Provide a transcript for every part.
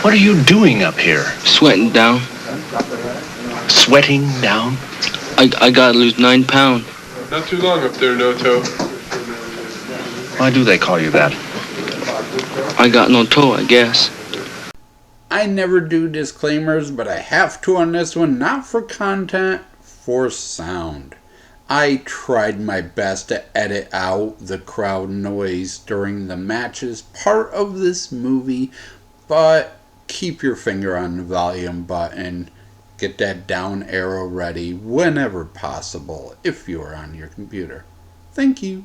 What are you doing up here? Sweating down. Sweating down? I gotta lose 9 pounds. Not too long up there, Noto. Why do they call you that? I got no toe, I guess. I never do disclaimers, but I have to on this one, not for content, for sound. I tried my best to edit out the crowd noise during the matches part of this movie, but keep your finger on the volume button. Get that down arrow ready whenever possible if you are on your computer. Thank you.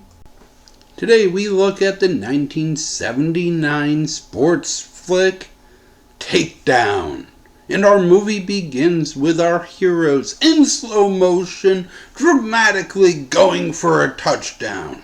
Today we look at the 1979 sports flick Takedown. And our movie begins with our heroes in slow motion, dramatically going for a touchdown.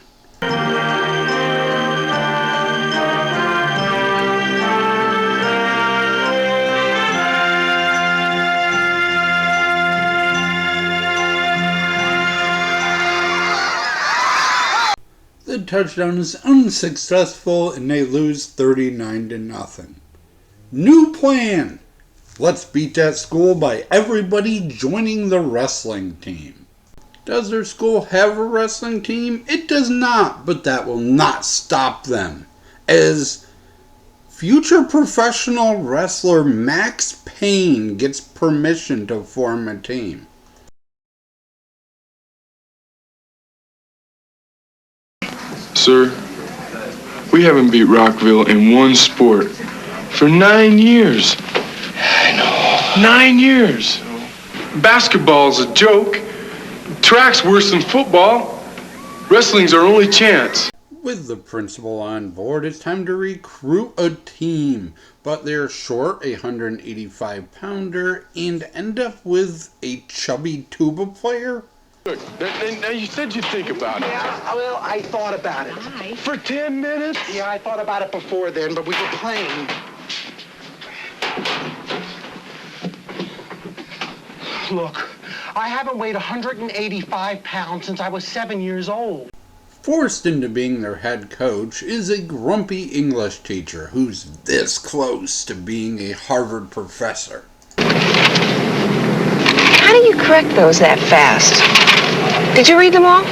The touchdown is unsuccessful and they lose 39-0. New plan! Let's beat that school by everybody joining the wrestling team. Does their school have a wrestling team? It does not, but that will not stop them. As future professional wrestler Max Payne gets permission to form a team. Sir, we haven't beat Rockville in one sport for 9 years. I know. 9 years. Basketball's a joke. Track's worse than football. Wrestling's our only chance. With the principal on board, it's time to recruit a team. But they're short a 185-pounder and end up with a chubby tuba player. Look, now you said you'd think about it. Yeah, well, I thought about it. Why? For 10 minutes? Yeah, I thought about it before then, but we were playing. Look, I haven't weighed 185 pounds since I was 7 years old. Forced into being their head coach is a grumpy English teacher who's this close to being a Harvard professor. How do you correct those that fast? Did you read them all?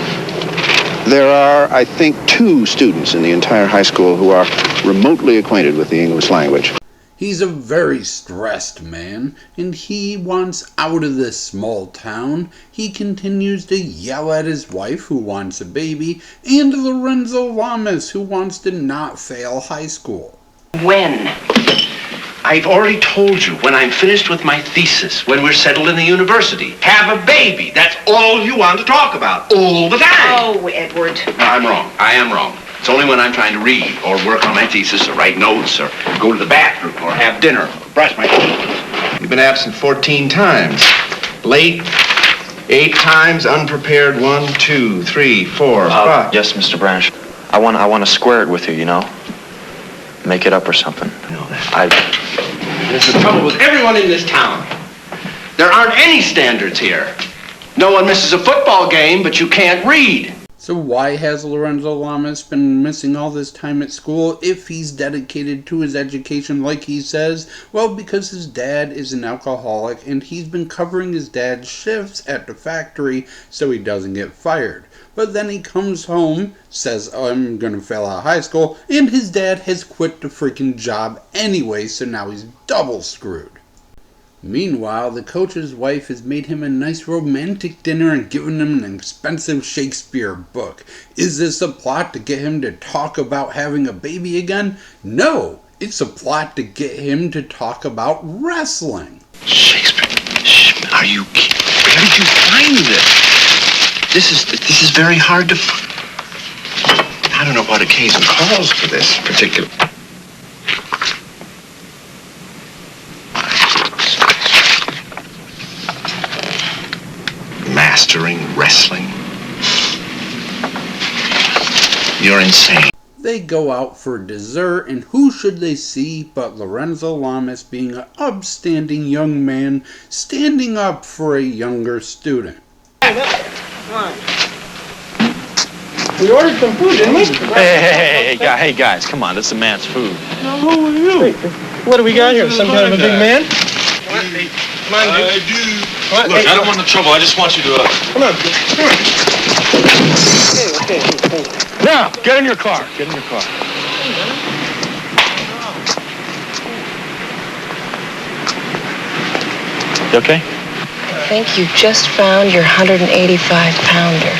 There are, I think, 2 students in the entire high school who are remotely acquainted with the English language. He's a very stressed man, and he wants out of this small town. He continues to yell at his wife, who wants a baby, and Lorenzo Lamas, who wants to not fail high school. When? I've already told you, when I'm finished with my thesis, when we're settled in the university. Have a baby. That's all you want to talk about, all the time. Oh, Edward. No, I'm wrong. I am wrong. It's only when I'm trying to read, or work on my thesis, or write notes, or go to the bathroom, or have dinner, or brush my teeth. You've been absent 14 times. Late, 8 times, unprepared, 1, 2, 3, 4, 5. Yes, Mr. Branch. I want to square it with you, you know? Make it up or something. I know that. This is the trouble with everyone in this town. There aren't any standards here. No one misses a football game, but you can't read. So why has Lorenzo Lamas been missing all this time at school if he's dedicated to his education like he says? Well, because his dad is an alcoholic and he's been covering his dad's shifts at the factory so he doesn't get fired. But then he comes home, says, I'm gonna fail out of high school, and his dad has quit the freaking job anyway, so now he's double screwed. Meanwhile, the coach's wife has made him a nice romantic dinner and given him an expensive Shakespeare book. Is this a plot to get him to talk about having a baby again? No, it's a plot to get him to talk about wrestling. Shakespeare? Are you kidding? Where did you find this? This is very hard to find. I don't know what occasion calls for this particular. Mastering wrestling. You're insane. They go out for dessert, and who should they see but Lorenzo Lamas being an upstanding young man standing up for a younger student. We ordered some food, didn't we? Hey, guys, come on, this is a man's food. Now, who are you? What do we got here? Some kind of a big man? Come on, dude. What? Look, I don't want no trouble. I just want you to... Come on. Okay. Now, get in your car. Get in your car. You okay? I think you just found your 185-pounder.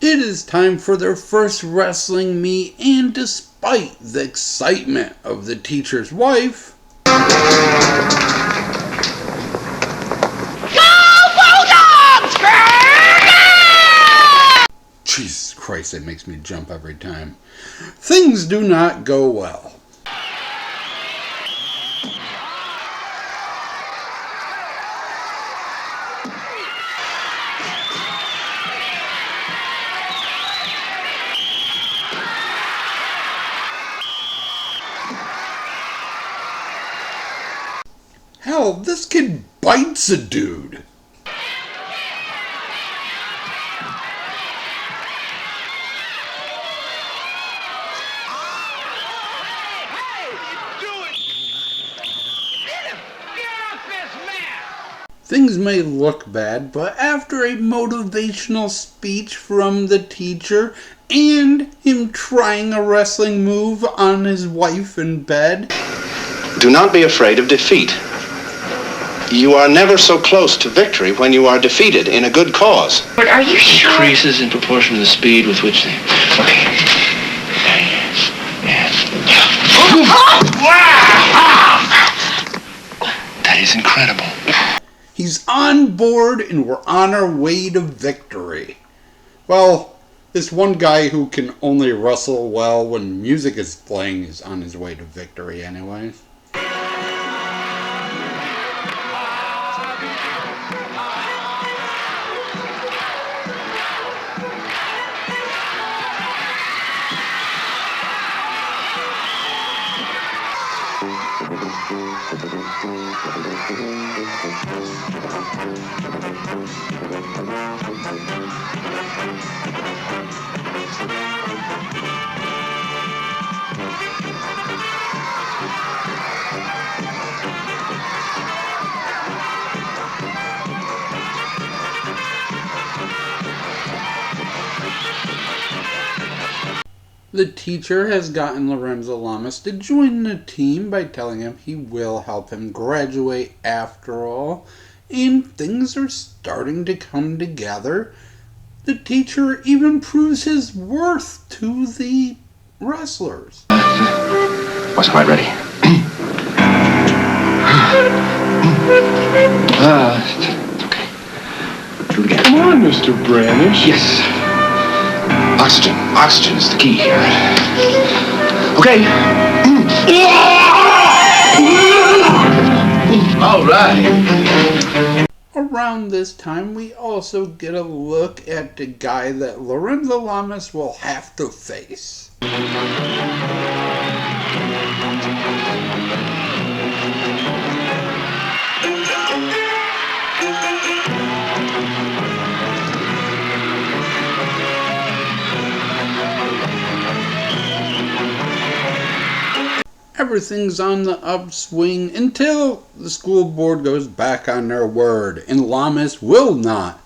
It is time for their first wrestling meet, and despite the excitement of the teacher's wife... Jesus Christ, it makes me jump every time. Things do not go well. Hell, this kid bites a dude. Things may look bad, but after a motivational speech from the teacher and him trying a wrestling move on his wife in bed... Do not be afraid of defeat. You are never so close to victory when you are defeated in a good cause. But are you sure? Increases in proportion to the speed with which they... Okay. That is incredible. He's on board and we're on our way to victory. Well, this one guy who can only wrestle well when music is playing is on his way to victory anyways. The teacher has gotten Lorenzo Lamas to join the team by telling him he will help him graduate after all, and things are starting to come together. The teacher even proves his worth to the wrestlers. Wasn't quite ready. It's okay. Do it again. Come on, Mr. Brannish. Yes. Oxygen. Oxygen is the key here. Okay. All right. Around this time, we also get a look at the guy that Lorenzo Lamas will have to face. Everything's on the upswing until the school board goes back on their word, and Lamas will not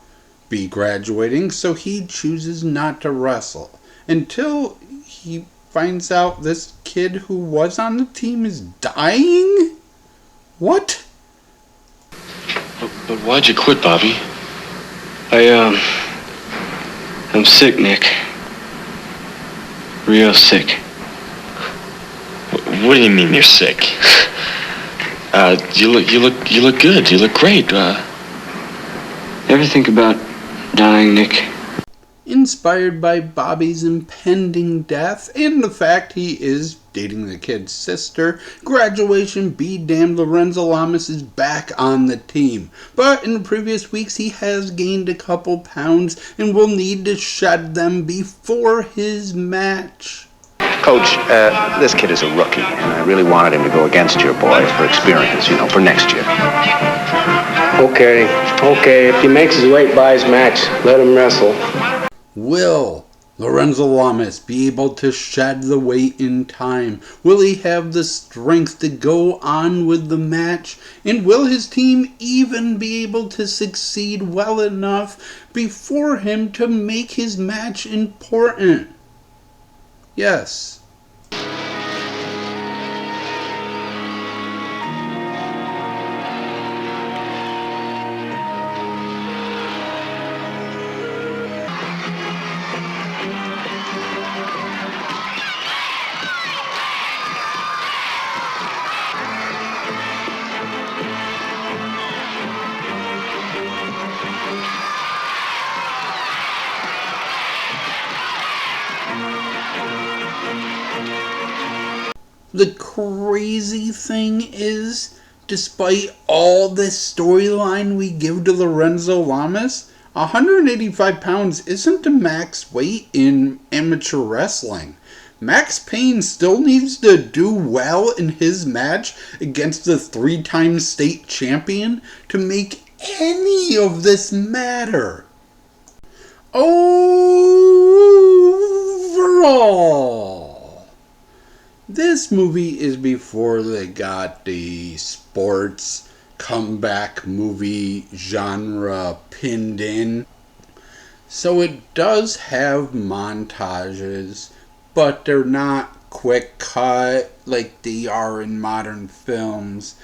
be graduating, so he chooses not to wrestle until he finds out this kid who was on the team is dying? What? But why'd you quit, Bobby? I'm sick, Nick. Real sick. What do you mean you're sick? You look good. You look great. Ever think about dying, Nick? Inspired by Bobby's impending death and the fact he is dating the kid's sister, graduation be damned, Lorenzo Lamas is back on the team. But in the previous weeks he has gained a couple pounds and will need to shed them before his match. Coach, this kid is a rookie, and I really wanted him to go against your boy for experience, for next year. Okay, if he makes his weight by his match, let him wrestle. Will Lorenzo Lamas be able to shed the weight in time? Will he have the strength to go on with the match? And will his team even be able to succeed well enough before him to make his match important? Yes. The crazy thing is, despite all this storyline we give to Lorenzo Lamas, 185 pounds isn't the max weight in amateur wrestling. Max Payne still needs to do well in his match against the 3-time state champion to make any of this matter. Overall, this movie is before they got the sports comeback movie genre pinned in. So it does have montages, but they're not quick cut like they are in modern films.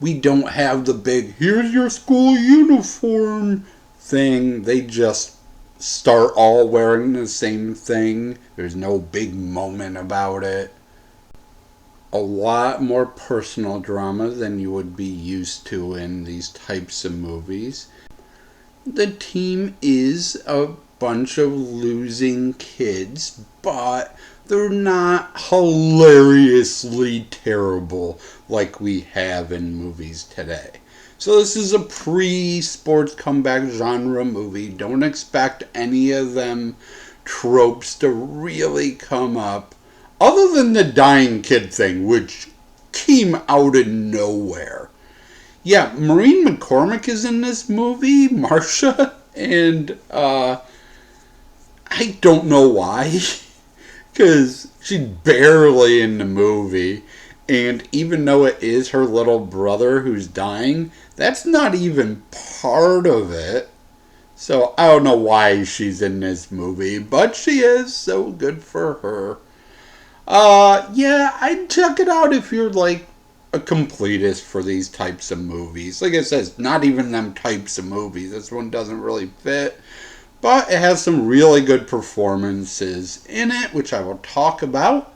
We don't have the big, here's your school uniform thing. They just start all wearing the same thing. There's no big moment about it. A lot more personal drama than you would be used to in these types of movies. The team is a bunch of losing kids, but they're not hilariously terrible like we have in movies today. So this is a pre-sports comeback genre movie. Don't expect any of them tropes to really come up. Other than the dying kid thing, which came out of nowhere. Yeah, Maureen McCormick is in this movie, Marsha, and I don't know why, because she's barely in the movie, and even though it is her little brother who's dying, that's not even part of it. So I don't know why she's in this movie, but she is, so good for her. Yeah, I'd check it out if you're like a completist for these types of movies. Like I said, not even them types of movies. This one doesn't really fit. But it has some really good performances in it, which I will talk about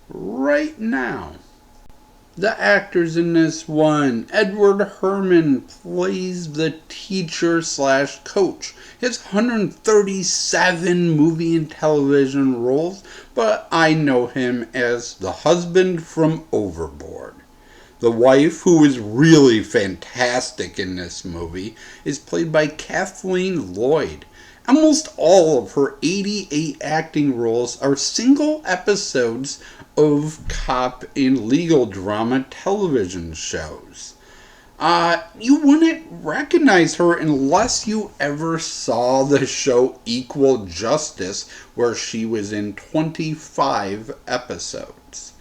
right now. The actors in this one: Edward Herrmann plays the teacher/coach. He has 137 movie and television roles, but I know him as the husband from Overboard. The wife, who is really fantastic in this movie, is played by Kathleen Lloyd. Almost all of her 88 acting roles are single episodes of cop and legal drama television shows. You wouldn't recognize her unless you ever saw the show Equal Justice, where she was in 25 episodes.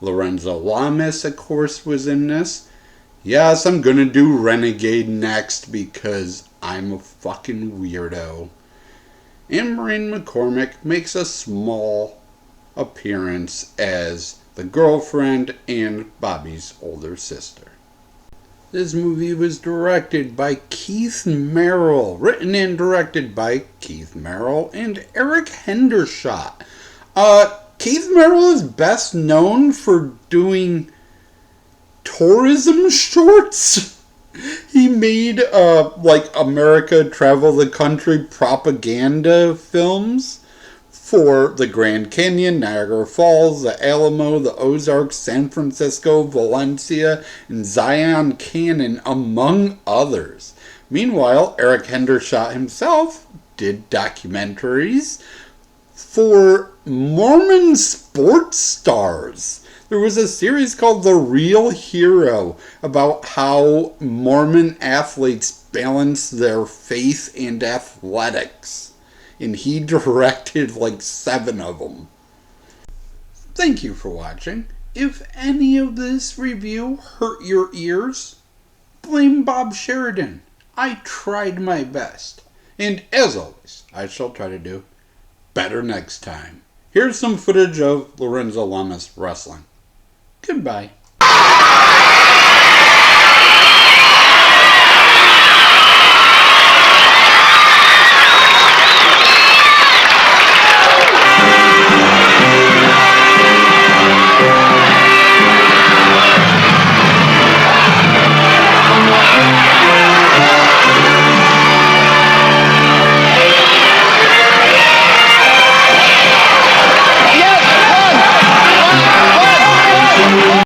Lorenzo Lamas, of course, was in this. Yes, I'm gonna do Renegade next because I'm a fucking weirdo. And Maureen McCormick makes a small appearance as the girlfriend and Bobby's older sister. This movie was directed by Keith Merrill, written and directed by Keith Merrill and Eric Hendershot. Keith Merrill is best known for doing tourism shorts. He made like America Travel the Country propaganda films for the Grand Canyon, Niagara Falls, the Alamo, the Ozarks, San Francisco, Valencia, and Zion Canyon, among others. Meanwhile, Eric Hendershot himself did documentaries for Mormon sports stars. There was a series called The Real Hero about how Mormon athletes balance their faith and athletics. and he directed like 7 of them. Thank you for watching. If any of this review hurt your ears, blame Bob Sheridan. I tried my best. And as always, I shall try to do better next time. Here's some footage of Lorenzo Lamas wrestling. Goodbye.